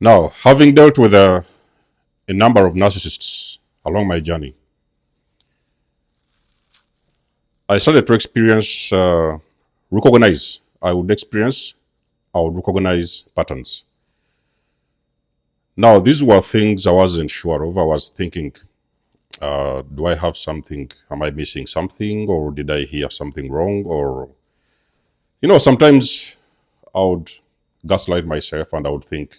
Now, having dealt with a number of narcissists along my journey, I started to I would recognize patterns. Now, these were things I wasn't sure of. I was thinking, do I have something? Am I missing something? Or did I hear something wrong? Or, sometimes I would gaslight myself and I would think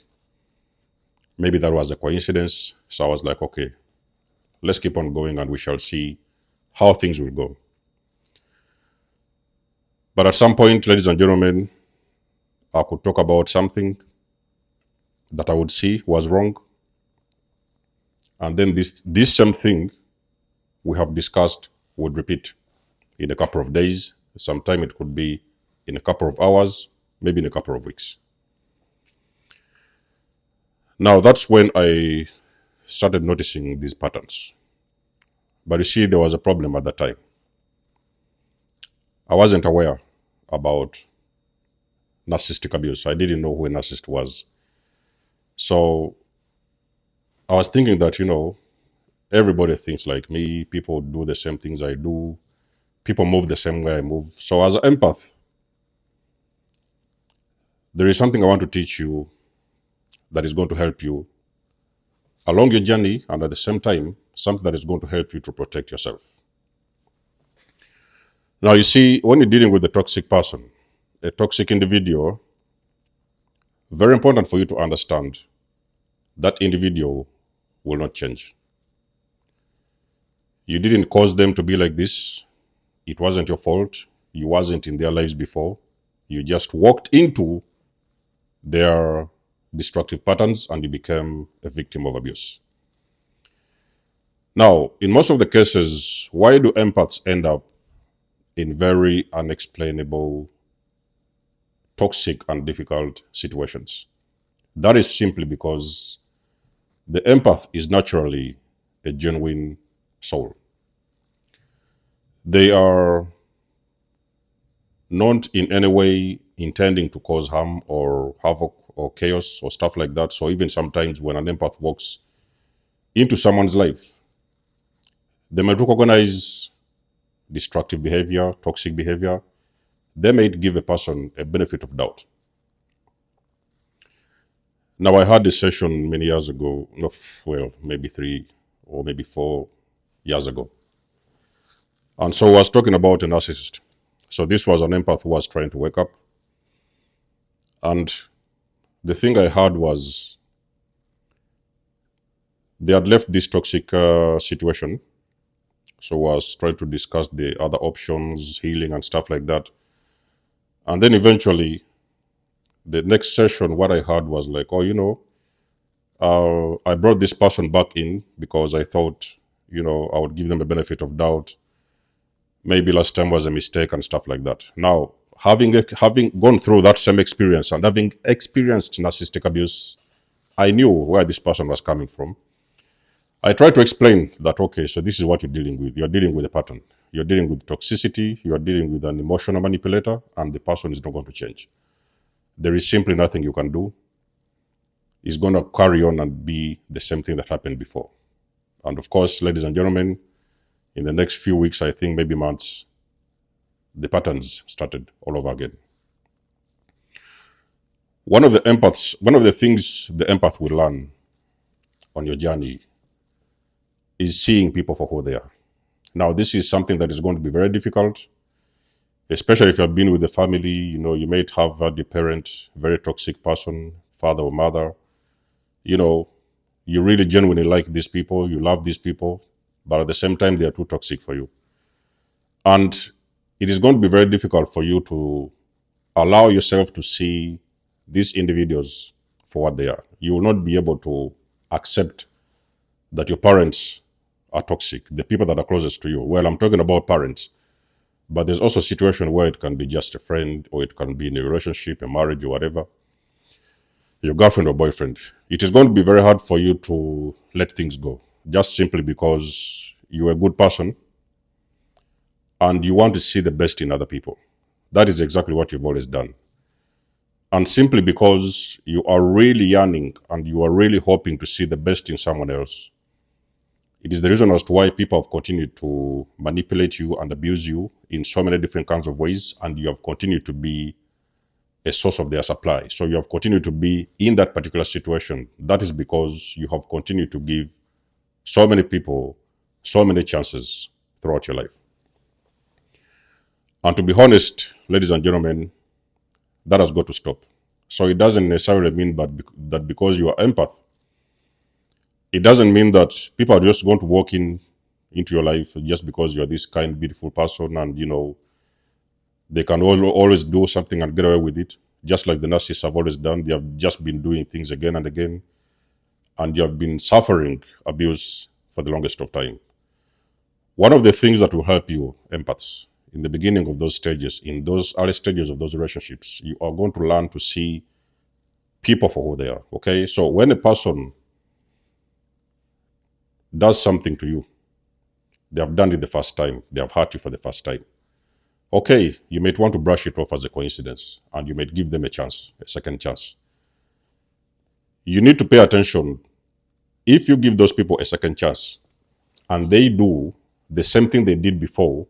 maybe that was a coincidence. So I was like, okay, let's keep on going and we shall see how things will go. But at some point, ladies and gentlemen, I could talk about something that I would see was wrong. And then this same thing we have discussed would repeat in a couple of days. Sometime it could be in a couple of hours, maybe in a couple of weeks. Now that's when I started noticing these patterns. But you see, there was a problem at that time. I wasn't aware about narcissistic abuse. I didn't know who a narcissist was. So I was thinking that, everybody thinks like me, people do the same things I do, people move the same way I move. So as an empath, there is something I want to teach you that is going to help you along your journey, and at the same time, something that is going to help you to protect yourself. Now, you see, when you're dealing with a toxic person, a toxic individual, very important for you to understand that individual will not change. You didn't cause them to be like this. It wasn't your fault. You wasn't in their lives before. You just walked into their destructive patterns and you became a victim of abuse. Now, in most of the cases, why do empaths end up in very unexplainable, toxic, and difficult situations? That is simply because the empath is naturally a genuine soul. They are not in any way intending to cause harm or havoc or chaos or stuff like that. So even sometimes when an empath walks into someone's life, they might recognize destructive behavior, toxic behavior. They might give a person a benefit of doubt. Now, I had this session many years ago, well, maybe 3 or maybe 4 years ago. And so I was talking about a narcissist. So this was an empath who was trying to wake up. And the thing I heard was they had left this toxic situation. So I was trying to discuss the other options, healing and stuff like that. And then eventually, the next session, what I heard was like, I brought this person back in because I thought, I would give them a benefit of doubt. Maybe last time was a mistake and stuff like that. Now, having gone through that same experience and having experienced narcissistic abuse, I knew where this person was coming from. I tried to explain that, okay, so this is what you're dealing with. You're dealing with a pattern. You're dealing with toxicity. You're dealing with an emotional manipulator, and the person is not going to change. There is simply nothing you can do. It's going to carry on and be the same thing that happened before. And of course, ladies and gentlemen, in the next few weeks, I think maybe months, the patterns started all over again. One of the things the empath will learn on your journey is seeing people for who they are. Now, this is something that is going to be very difficult, especially if you've been with a family. You might have had a parent, very toxic person, father or mother. You really genuinely like these people, you love these people, but at the same time, they are too toxic for you. And it is going to be very difficult for you to allow yourself to see these individuals for what they are. You will not be able to accept that your parents are toxic, the people that are closest to you. Well, I'm talking about parents, but there's also a situation where it can be just a friend, or it can be in a relationship, a marriage, or whatever, your girlfriend or boyfriend. It is going to be very hard for you to let things go, just simply because you're a good person and you want to see the best in other people. That is exactly what you've always done. And simply because you are really yearning and you are really hoping to see the best in someone else, it is the reason as to why people have continued to manipulate you and abuse you in so many different kinds of ways, and you have continued to be a source of their supply. So you have continued to be in that particular situation. That is because you have continued to give so many people so many chances throughout your life. And to be honest, ladies and gentlemen, that has got to stop. So it doesn't necessarily mean that because you are empath, it doesn't mean that people are just going to walk into your life just because you're this kind, beautiful person, and they can always do something and get away with it, just like the narcissists have always done. They have just been doing things again and again, and you have been suffering abuse for the longest of time. One of the things that will help you, empaths, in the beginning of those stages, in those early stages of those relationships, you are going to learn to see people for who they are. Okay, so when a person does something to you, they have done it the first time, they have hurt you for the first time. Okay, you might want to brush it off as a coincidence, and you might give them a chance, a second chance. You need to pay attention. If you give those people a second chance and they do the same thing they did before,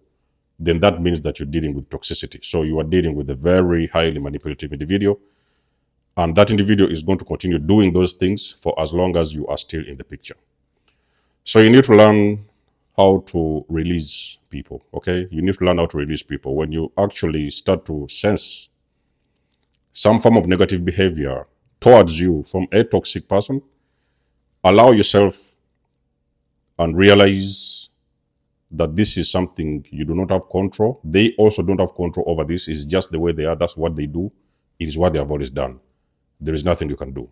then that means that you're dealing with toxicity. So you are dealing with a very highly manipulative individual, and that individual is going to continue doing those things for as long as you are still in the picture. So you need to learn how to release people, okay? You need to learn how to release people. When you actually start to sense some form of negative behavior towards you from a toxic person, allow yourself and realize that this is something you do not have control. They also don't have control over this. It's just the way they are. That's what they do. It is what they have always done. There is nothing you can do.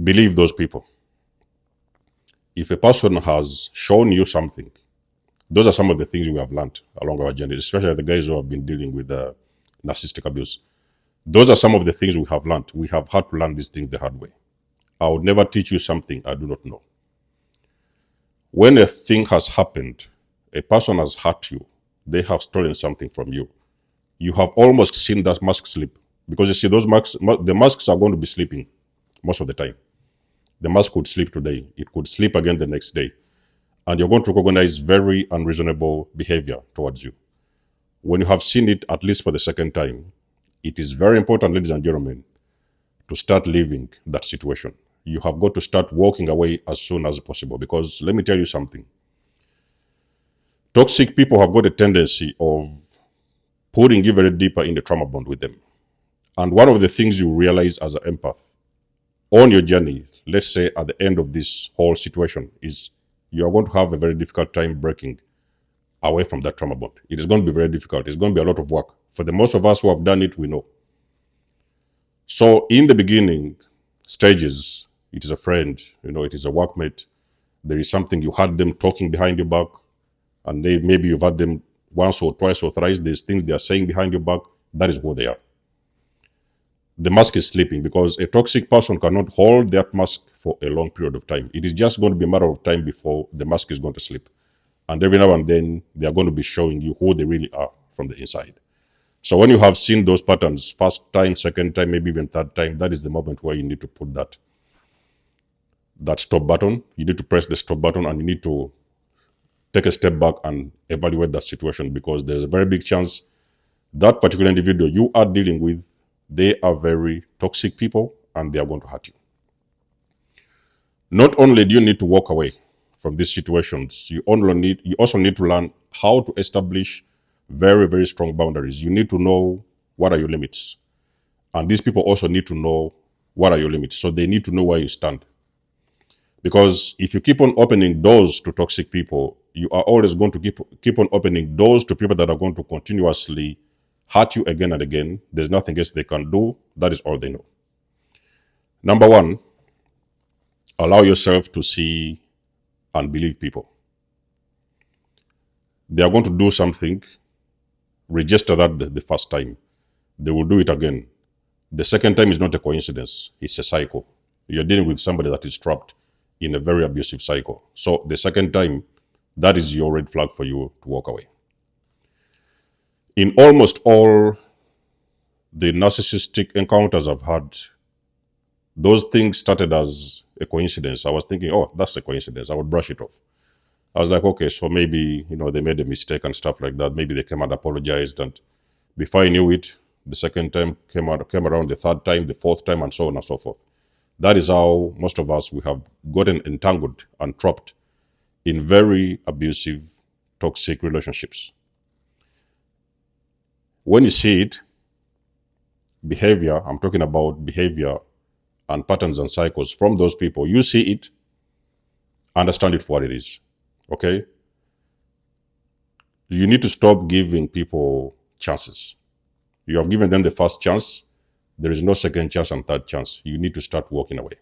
Believe those people. If a person has shown you something, those are some of the things we have learned along our journey, especially the guys who have been dealing with narcissistic abuse. Those are some of the things we have learned. We have had to learn these things the hard way. I would never teach you something I do not know. When a thing has happened, a person has hurt you, they have stolen something from you, you have almost seen that mask slip. Because you see, the masks are going to be sleeping most of the time. The mask could sleep today, it could sleep again the next day. And you're going to recognize very unreasonable behavior towards you. When you have seen it, at least for the second time, it is very important, ladies and gentlemen, to start leaving that situation. You have got to start walking away as soon as possible, because let me tell you something. Toxic people have got a tendency of putting you very deeper in the trauma bond with them. And one of the things you realize as an empath on your journey, let's say at the end of this whole situation, is you are going to have a very difficult time breaking away from that trauma bond. It is going to be very difficult. It's going to be a lot of work. For the most of us who have done it, we know. So in the beginning stages, it is a friend, it is a workmate. There is something you had them talking behind your back, and maybe you've had them once or twice or thrice. There's things they are saying behind your back. That is who they are. The mask is sleeping, because a toxic person cannot hold that mask for a long period of time. It is just going to be a matter of time before the mask is going to slip. And every now and then, they are going to be showing you who they really are from the inside. So when you have seen those patterns, first time, second time, maybe even third time, that is the moment where you need to put that stop button. You need to press the stop button, and you need to take a step back and evaluate that situation, because there's a very big chance that particular individual you are dealing with, they are very toxic people, and they are going to hurt you. Not only do you need to walk away from these situations, you also need to learn how to establish very, very strong boundaries. You need to know what are your limits. And these people also need to know what are your limits. So they need to know where you stand. Because if you keep on opening doors to toxic people, you are always going to keep on opening doors to people that are going to continuously hurt you again and again. There's nothing else they can do. That is all they know. Number one, allow yourself to see and believe people. They are going to do something, register that the first time. They will do it again. The second time is not a coincidence. It's a cycle. You're dealing with somebody that is trapped in a very abusive cycle. So the second time, that is your red flag for you to walk away. In almost all the narcissistic encounters I've had, those things started as a coincidence. I was thinking, oh, that's a coincidence. I would brush it off. I was like, okay, so maybe, they made a mistake and stuff like that. Maybe they came and apologized. And before I knew it, the second time came around, the third time, the fourth time, and so on and so forth. That is how most of us, we have gotten entangled and trapped in very abusive, toxic relationships. When you see it, behavior, I'm talking about behavior and patterns and cycles from those people, you see it, understand it for what it is. Okay? You need to stop giving people chances. You have given them the first chance. There is no second chance and third chance. You need to start walking away.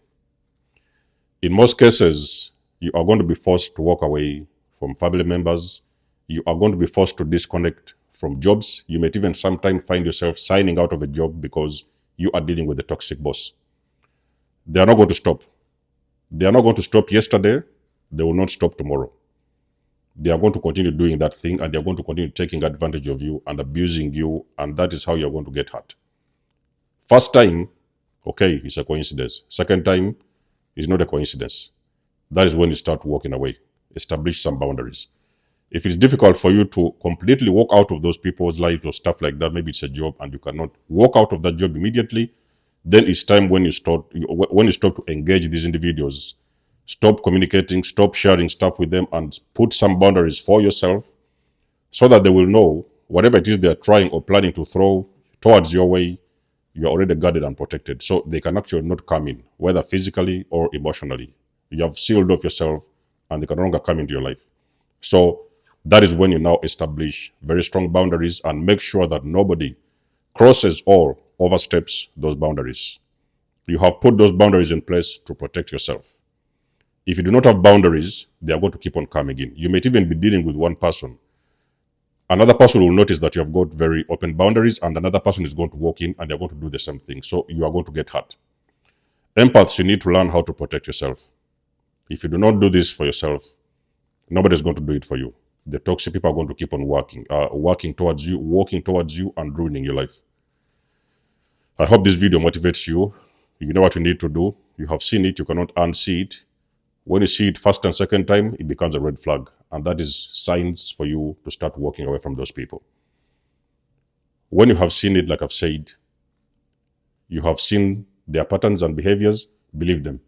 In most cases, you are going to be forced to walk away from family members. You are going to be forced to disconnect from jobs. You may even sometimes find yourself signing out of a job because you are dealing with a toxic boss. They are not going to stop. They are not going to stop yesterday. They will not stop tomorrow. They are going to continue doing that thing, and they are going to continue taking advantage of you and abusing you, and that is how you are going to get hurt. First time, okay, it's a coincidence. Second time is not a coincidence. That is when you start walking away. Establish some boundaries. If it's difficult for you to completely walk out of those people's lives or stuff like that, maybe it's a job and you cannot walk out of that job immediately, then it's time when you stop to engage these individuals. Stop communicating, stop sharing stuff with them, and put some boundaries for yourself so that they will know whatever it is they are trying or planning to throw towards your way, you are already guarded and protected. So they can actually not come in, whether physically or emotionally. You have sealed off yourself and they can no longer come into your life. So that is when you now establish very strong boundaries and make sure that nobody crosses or oversteps those boundaries. You have put those boundaries in place to protect yourself. If you do not have boundaries, they are going to keep on coming in. You might even be dealing with one person. Another person will notice that you have got very open boundaries, and another person is going to walk in and they're going to do the same thing. So you are going to get hurt. Empaths, you need to learn how to protect yourself. If you do not do this for yourself, nobody is going to do it for you. The toxic people are going to keep on walking towards you and ruining your life. I hope this video motivates you. You know what you need to do. You have seen it, you cannot unsee it. When you see it first and second time, it becomes a red flag. And that is signs for you to start walking away from those people. When you have seen it, like I've said, you have seen their patterns and behaviors, believe them.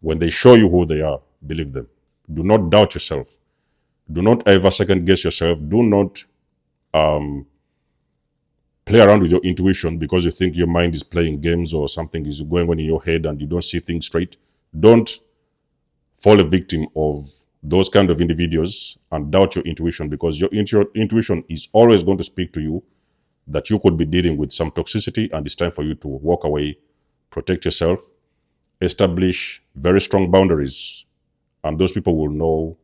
When they show you who they are, believe them. Do not doubt yourself. Do not ever second guess yourself. Do not play around with your intuition because you think your mind is playing games or something is going on in your head and you don't see things straight. Don't fall a victim of those kind of individuals and doubt your intuition, because your intuition is always going to speak to you that you could be dealing with some toxicity and it's time for you to walk away, protect yourself, establish very strong boundaries, and those people will know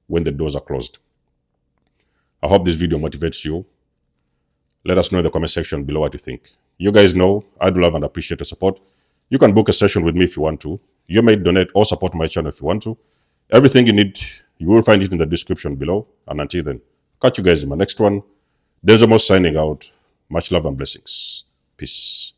when the doors are closed. I hope this video motivates you. Let us know in the comment section below what you think. You guys know I do love and appreciate your support. You can book a session with me if you want to. You may donate or support my channel if you want to. Everything you need, you will find it in the description below. And until then, catch you guys in my next one. There's almost signing out. Much love and blessings. Peace.